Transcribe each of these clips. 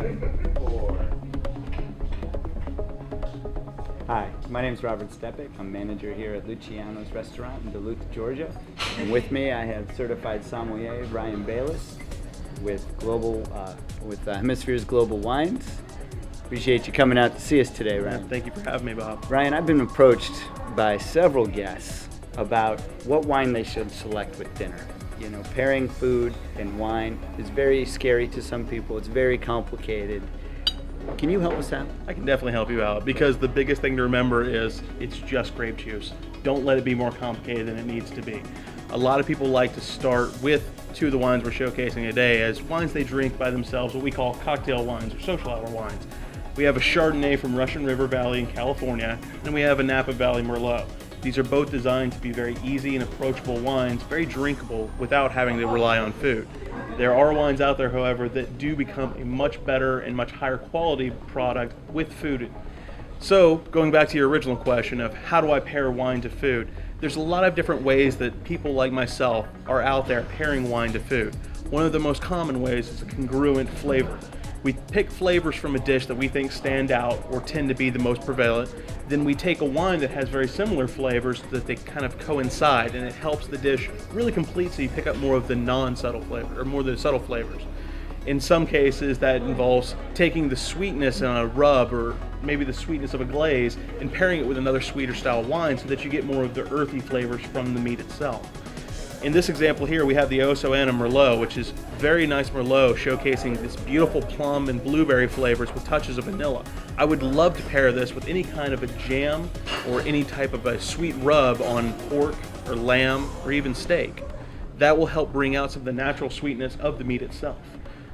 5, 4. Hi, my name is Robert Stepek. I'm manager here at Luciano's Restaurant in Duluth, Georgia. And with me I have certified sommelier Ryan Bayless with Hemisphere's Global Wines. Appreciate you coming out to see us today, Ryan. Thank you for having me, Bob. Ryan, I've been approached by several guests about what wine they should select with dinner. You know, pairing food and wine is very scary to some people. It's very complicated. Can you help us out? I can definitely help you out because the biggest thing to remember is it's just grape juice. Don't let it be more complicated than it needs to be. A lot of people like to start with two of the wines we're showcasing today as wines they drink by themselves, what we call cocktail wines or social hour wines. We have a Chardonnay from Russian River Valley in California, and we have a Napa Valley Merlot. These are both designed to be very easy and approachable wines, very drinkable without having to rely on food. There are wines out there, however, that do become a much better and much higher quality product with food. So, going back to your original question of how do I pair wine to food, there's a lot of different ways that people like myself are out there pairing wine to food. One of the most common ways is a congruent flavor. We pick flavors from a dish that we think stand out or tend to be the most prevalent. Then we take a wine that has very similar flavors that they kind of coincide, and it helps the dish really complete so you pick up more of the non-subtle flavor or more of the subtle flavors. In some cases that involves taking the sweetness in a rub or maybe the sweetness of a glaze and pairing it with another sweeter style wine so that you get more of the earthy flavors from the meat itself. In this example here, we have the Oso Anna Merlot, which is very nice Merlot, showcasing this beautiful plum and blueberry flavors with touches of vanilla. I would love to pair this with any kind of a jam or any type of a sweet rub on pork or lamb or even steak. That will help bring out some of the natural sweetness of the meat itself.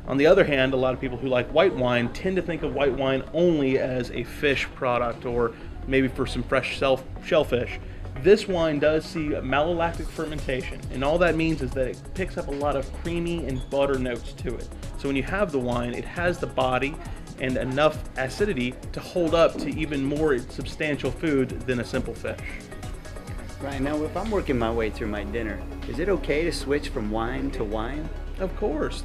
On the other hand, a lot of people who like white wine tend to think of white wine only as a fish product or maybe for some fresh shellfish. This wine does see malolactic fermentation, and all that means is that it picks up a lot of creamy and butter notes to it. So when you have the wine, it has the body and enough acidity to hold up to even more substantial food than a simple fish. Right, now if I'm working my way through my dinner, is it okay to switch from wine to wine? Of course,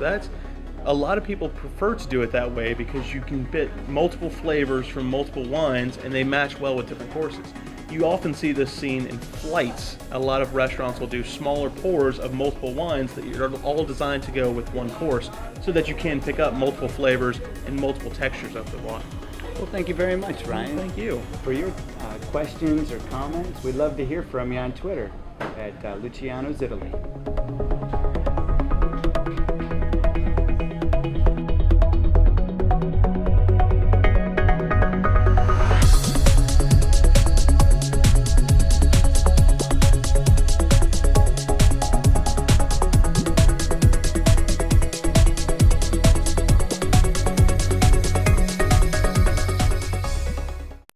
a lot of people prefer to do it that way because you can get multiple flavors from multiple wines and they match well with different courses. You often see this seen in flights. A lot of restaurants will do smaller pours of multiple wines that are all designed to go with one course so that you can pick up multiple flavors and multiple textures of the wine. Well, thank you very much, Ryan. Thank you. For your questions or comments, we'd love to hear from you on Twitter at Luciano's Italy.